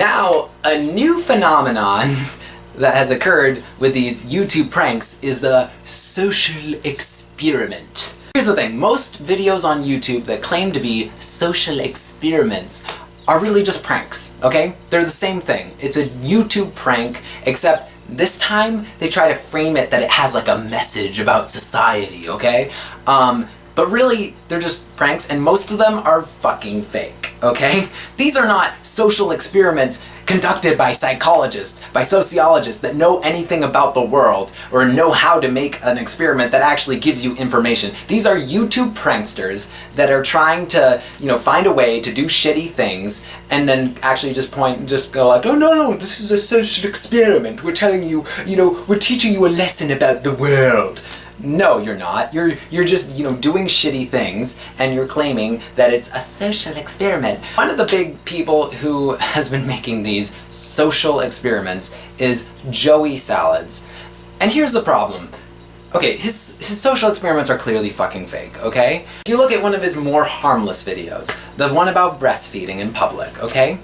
Now, a new phenomenon that has occurred with these YouTube pranks is the social experiment. Here's the thing, most videos on YouTube that claim to be social experiments are really just pranks, okay? They're the same thing. It's a YouTube prank, except this time they try to frame it that it has like a message about society, okay? But really, they're just pranks, and most of them are fucking fake, okay? These are not social experiments conducted by psychologists, by sociologists that know anything about the world, or know how to make an experiment that actually gives you information. These are YouTube pranksters that are trying to, find a way to do shitty things, and then actually just go like, oh no, this is a social experiment. We're telling you, we're teaching you a lesson about the world. No, you're not. You're just, doing shitty things, and you're claiming that it's a social experiment. One of the big people who has been making these social experiments is JoeySalads. And here's the problem. Okay, his social experiments are clearly fucking fake, okay? If you look at one of his more harmless videos, the one about breastfeeding in public, okay?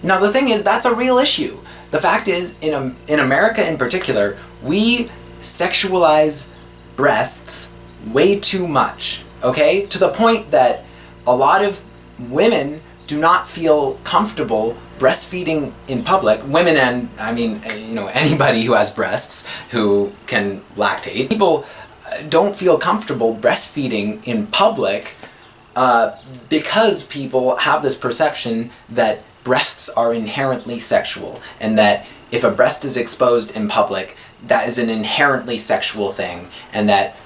Now the thing is, that's a real issue. The fact is, in America in particular, we sexualize breasts way too much, okay? To the point that a lot of women do not feel comfortable breastfeeding in public. Women and, anybody who has breasts who can lactate. People don't feel comfortable breastfeeding in public because people have this perception that breasts are inherently sexual, and that if a breast is exposed in public, that is an inherently sexual thing, and that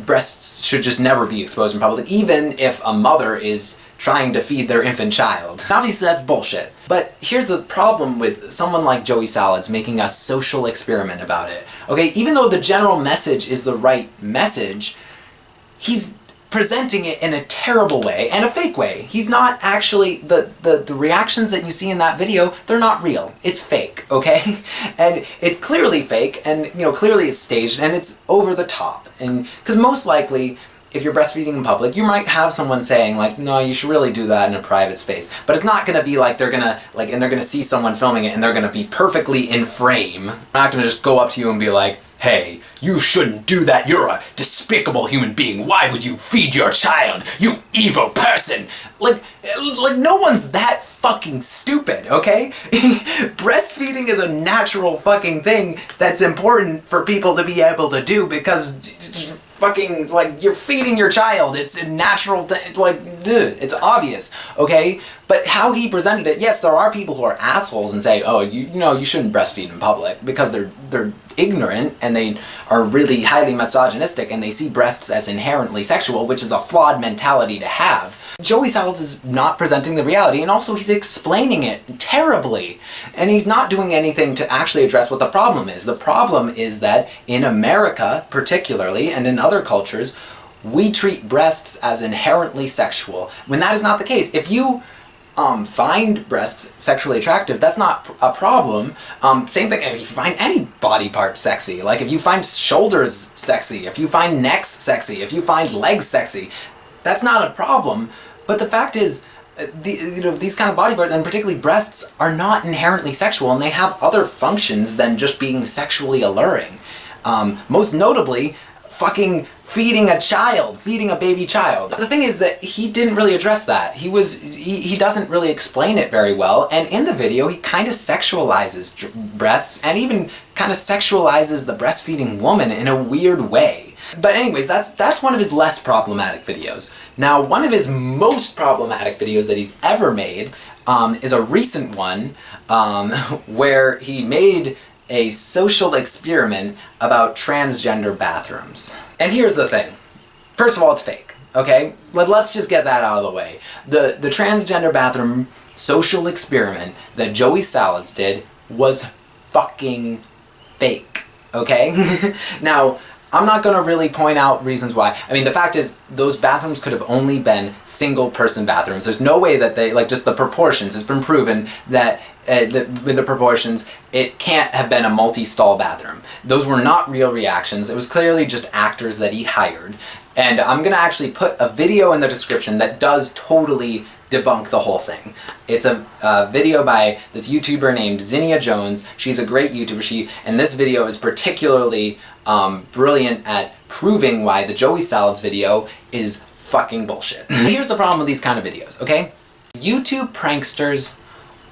breasts should just never be exposed in public, even if a mother is trying to feed their infant child. Obviously that's bullshit. But here's the problem with someone like JoeySalads making a social experiment about it. Okay, even though the general message is the right message, he's presenting it in a terrible way and a fake way. He's not actually, the reactions that you see in that video, they're not real. It's fake, okay? And it's clearly fake, and clearly it's staged, and it's over the top. And because most likely, if you're breastfeeding in public, you might have someone saying like, no, you should really do that in a private space. But it's not gonna be like they're gonna see someone filming it and they're gonna be perfectly in frame. They're not gonna just go up to you and be like, hey, you shouldn't do that, you're a despicable human being, why would you feed your child, you evil person? Like no one's that fucking stupid, okay? Breastfeeding is a natural fucking thing that's important for people to be able to do, because fucking, you're feeding your child, it's a natural thing, it's obvious, okay? But how he presented it, yes, there are people who are assholes and say, oh, you shouldn't breastfeed in public, because they're ignorant, and they are really highly misogynistic, and they see breasts as inherently sexual, which is a flawed mentality to have. JoeySalads is not presenting the reality, and also he's explaining it terribly. And he's not doing anything to actually address what the problem is. The problem is that in America, particularly, and in other cultures, we treat breasts as inherently sexual, when that is not the case. If you find breasts sexually attractive, that's not a problem. Same thing if you find any body part sexy. Like if you find shoulders sexy, if you find necks sexy, if you find legs sexy, that's not a problem. But the fact is, these kind of body parts, and particularly breasts, are not inherently sexual, and they have other functions than just being sexually alluring. Most notably, fucking feeding a baby child. The thing is that he didn't really address that. He doesn't really explain it very well, and in the video he kind of sexualizes breasts, and even kind of sexualizes the breastfeeding woman in a weird way. But anyways, that's one of his less problematic videos. Now, one of his most problematic videos that he's ever made is a recent one where he made a social experiment about transgender bathrooms. And here's the thing. First of all, it's fake, okay? Let's just get that out of the way. The transgender bathroom social experiment that JoeySalads did was fucking fake, okay? Now, I'm not gonna really point out reasons why. I mean, the fact is, those bathrooms could have only been single-person bathrooms. There's no way that they, just the proportions, it's been proven that with the proportions, it can't have been a multi-stall bathroom. Those were not real reactions. It was clearly just actors that he hired. And I'm gonna actually put a video in the description that does totally debunk the whole thing. It's a video by this YouTuber named Zinnia Jones. She's a great YouTuber. And this video is particularly brilliant at proving why the JoeySalads video is fucking bullshit. Here's the problem with these kind of videos, okay? YouTube pranksters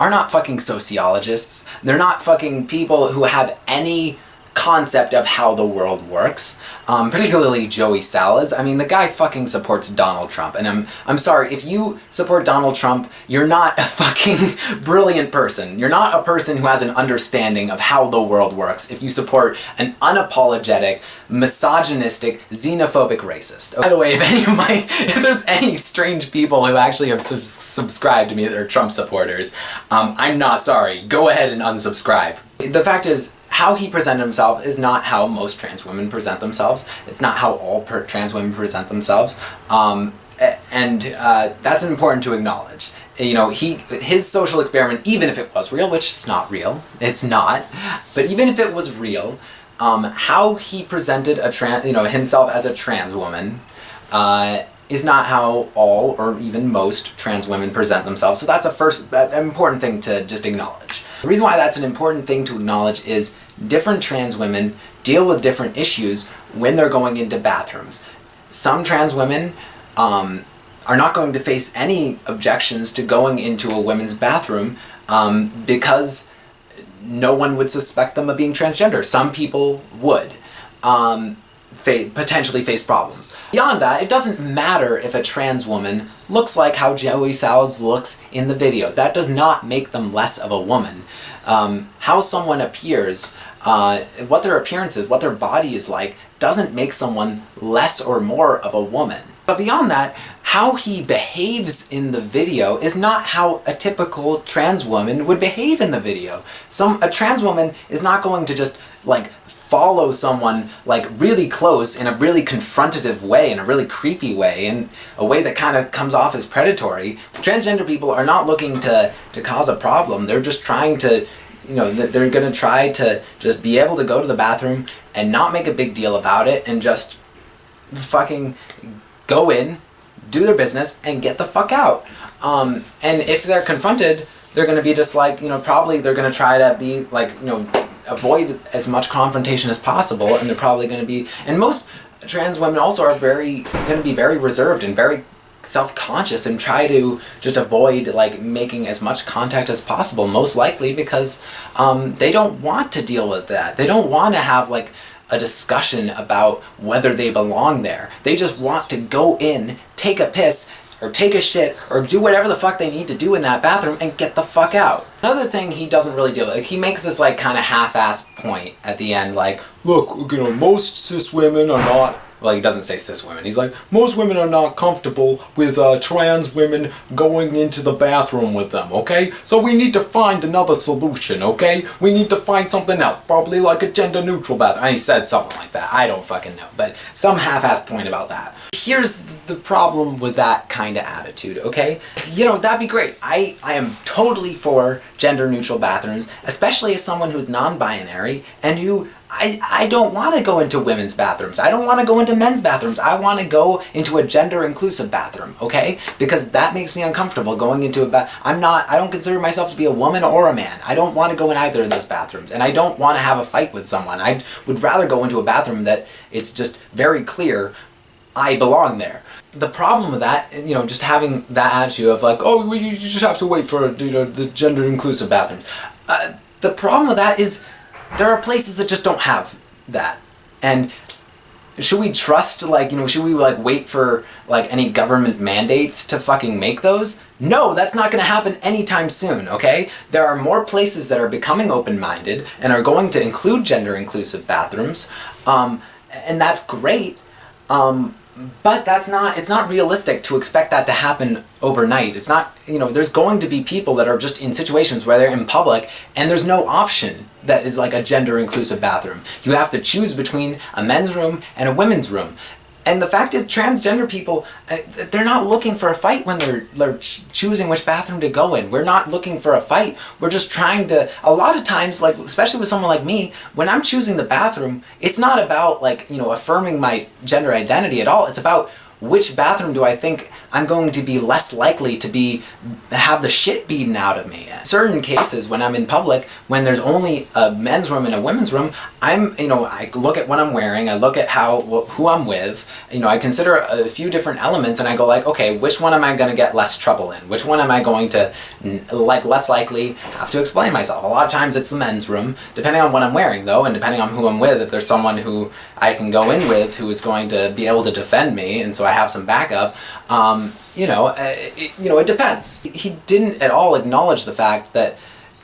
are not fucking sociologists. They're not fucking people who have any concept of how the world works, particularly JoeySalads. I mean, the guy fucking supports Donald Trump, and I'm sorry, if you support Donald Trump, you're not a fucking brilliant person. You're not a person who has an understanding of how the world works if you support an unapologetic, misogynistic, xenophobic racist. By the way, if there's any strange people who actually have subscribed to me that are Trump supporters, I'm not sorry. Go ahead and unsubscribe. The fact is, how he presented himself is not how most trans women present themselves. It's not how all trans women present themselves. That's important to acknowledge. You know, his social experiment, even if it was real, which is not real, it's not, but even if it was real, how he presented himself as a trans woman, is not how all or even most trans women present themselves. So that's an important thing to just acknowledge. The reason why that's an important thing to acknowledge is different trans women deal with different issues when they're going into bathrooms. Some trans women are not going to face any objections to going into a women's bathroom because no one would suspect them of being transgender. Some people would potentially face problems. Beyond that, it doesn't matter if a trans woman looks like how JoeySalads looks in the video. That does not make them less of a woman. How someone appears, what their appearance is, what their body is like, doesn't make someone less or more of a woman. But beyond that, how he behaves in the video is not how a typical trans woman would behave in the video. A trans woman is not going to just like follow someone like really close in a really confrontative way, in a really creepy way, in a way that kind of comes off as predatory. Transgender people are not looking to cause a problem. They're just trying to, they're gonna try to just be able to go to the bathroom and not make a big deal about it and just fucking go in, do their business, and get the fuck out. And if they're confronted, they're gonna be just like, probably they're gonna try to be like, avoid as much confrontation as possible, and they're probably going to be, and most trans women also are going to be very reserved and very self-conscious and try to just avoid like making as much contact as possible, most likely because they don't want to deal with that. They don't want to have like a discussion about whether they belong there. They just want to go in, take a piss, or take a shit, or do whatever the fuck they need to do in that bathroom and get the fuck out. Another thing he doesn't really deal with, he makes this like kind of half-assed point at the end, like, look, most cis women are not, well, he doesn't say cis women, he's like, most women are not comfortable with trans women going into the bathroom with them, okay? So we need to find another solution, okay? We need to find something else, probably like a gender-neutral bathroom. And he said something like that, I don't fucking know, but some half-assed point about that. Here's the problem with that kind of attitude, okay? That'd be great. I am totally for gender-neutral bathrooms, especially as someone who's non-binary and who I don't want to go into women's bathrooms. I don't want to go into men's bathrooms. I want to go into a gender-inclusive bathroom, okay? Because that makes me uncomfortable going into a I don't consider myself to be a woman or a man. I don't want to go in either of those bathrooms, and I don't want to have a fight with someone. I would rather go into a bathroom that it's just very clear I belong there. The problem with that, just having that attitude of like, oh, you just have to wait for the gender-inclusive bathrooms. The problem with that is there are places that just don't have that. And should we trust, should we wait for any government mandates to fucking make those? No, that's not going to happen anytime soon, okay? There are more places that are becoming open-minded and are going to include gender-inclusive bathrooms, and that's great. But it's not realistic to expect that to happen overnight. It's not, there's going to be people that are just in situations where they're in public and there's no option that is like a gender-inclusive bathroom. You have to choose between a men's room and a women's room. And the fact is, transgender people, they're not looking for a fight when they're choosing which bathroom to go in. We're not looking for a fight. We're just trying to, a lot of times, especially with someone like me, when I'm choosing the bathroom, it's not about affirming my gender identity at all. It's about which bathroom do I think I'm going to be less likely to have the shit beaten out of me. In certain cases, when I'm in public, when there's only a men's room and a women's room, I look at what I'm wearing, I look at who I'm with, I consider a few different elements, and I go like, okay, which one am I going to get less trouble in? Which one am I going to, less likely have to explain myself? A lot of times it's the men's room, depending on what I'm wearing though, and depending on who I'm with. If there's someone who I can go in with who is going to be able to defend me, and so I have some backup, it depends. He didn't at all acknowledge the fact that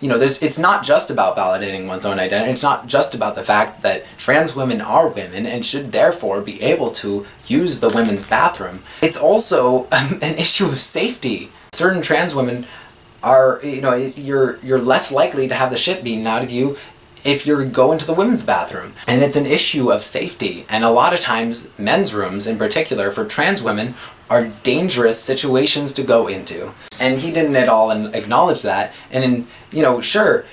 it's not just about validating one's own identity. It's not just about the fact that trans women are women and should therefore be able to use the women's bathroom. It's also an issue of safety. Certain trans women are, you're less likely to have the shit beaten out of you if you go into the women's bathroom. And it's an issue of safety. And a lot of times, men's rooms in particular for trans women are dangerous situations to go into. And he didn't at all acknowledge that. And sure,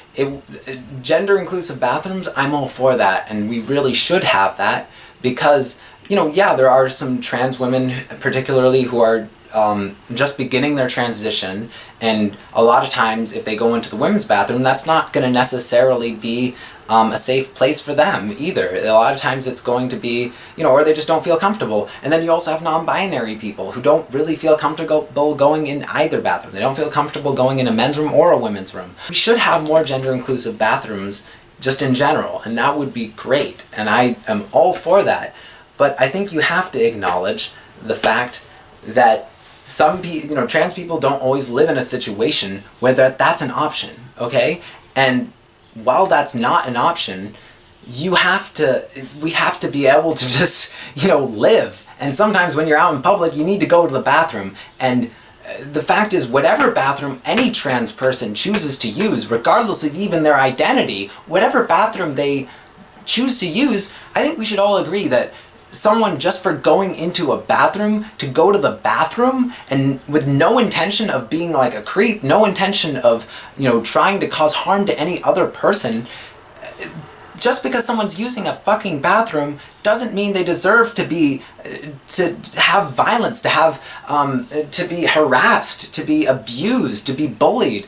gender inclusive bathrooms, I'm all for that. And we really should have that because, there are some trans women particularly who are just beginning their transition, and a lot of times if they go into the women's bathroom, that's not going to necessarily be a safe place for them either. A lot of times it's going to be, or they just don't feel comfortable. And then you also have non-binary people who don't really feel comfortable going in either bathroom. They don't feel comfortable going in a men's room or a women's room. We should have more gender inclusive bathrooms just in general, and that would be great. And I am all for that. But I think you have to acknowledge the fact that some people, trans people don't always live in a situation where that's an option, okay? And while that's not an option, we have to be able to just, live. And sometimes when you're out in public, you need to go to the bathroom. And the fact is, whatever bathroom any trans person chooses to use, regardless of even their identity, whatever bathroom they choose to use, I think we should all agree that someone just for going into a bathroom to go to the bathroom and with no intention of being like a creep, no intention of, trying to cause harm to any other person, just because someone's using a fucking bathroom doesn't mean they deserve to have violence, to be harassed, to be abused, to be bullied.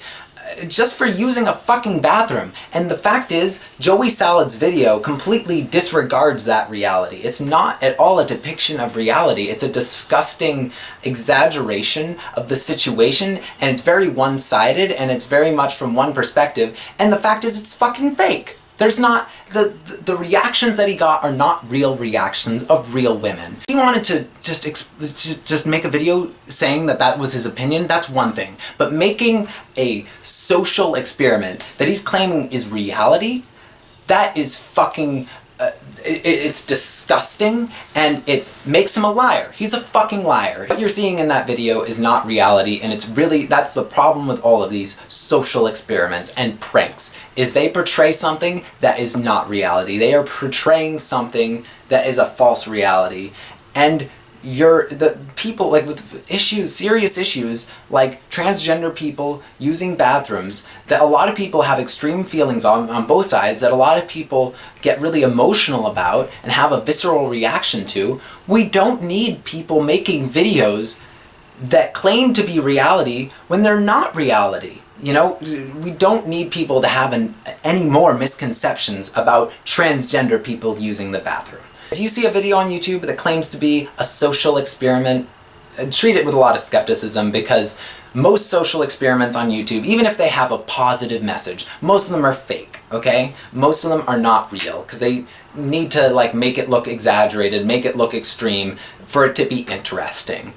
Just for using a fucking bathroom. And the fact is, JoeySalads' video completely disregards that reality. It's not at all a depiction of reality. It's a disgusting exaggeration of the situation, and it's very one-sided, and it's very much from one perspective, and the fact is it's fucking fake. There's not, the reactions that he got are not real reactions of real women. He wanted to just make a video saying that was his opinion, that's one thing. But making a social experiment that he's claiming is reality, that is fucking, it's disgusting, and it makes him a liar. He's a fucking liar. What you're seeing in that video is not reality, and that's the problem with all of these social experiments and pranks, is they portray something that is not reality. They are portraying something that is a false reality. And the people, like with serious issues, like transgender people using bathrooms, that a lot of people have extreme feelings on both sides, that a lot of people get really emotional about and have a visceral reaction to. We don't need people making videos that claim to be reality when they're not reality. We don't need people to have any more misconceptions about transgender people using the bathroom. If you see a video on YouTube that claims to be a social experiment, treat it with a lot of skepticism, because most social experiments on YouTube, even if they have a positive message, most of them are fake, okay? Most of them are not real, because they need to make it look exaggerated, make it look extreme, for it to be interesting.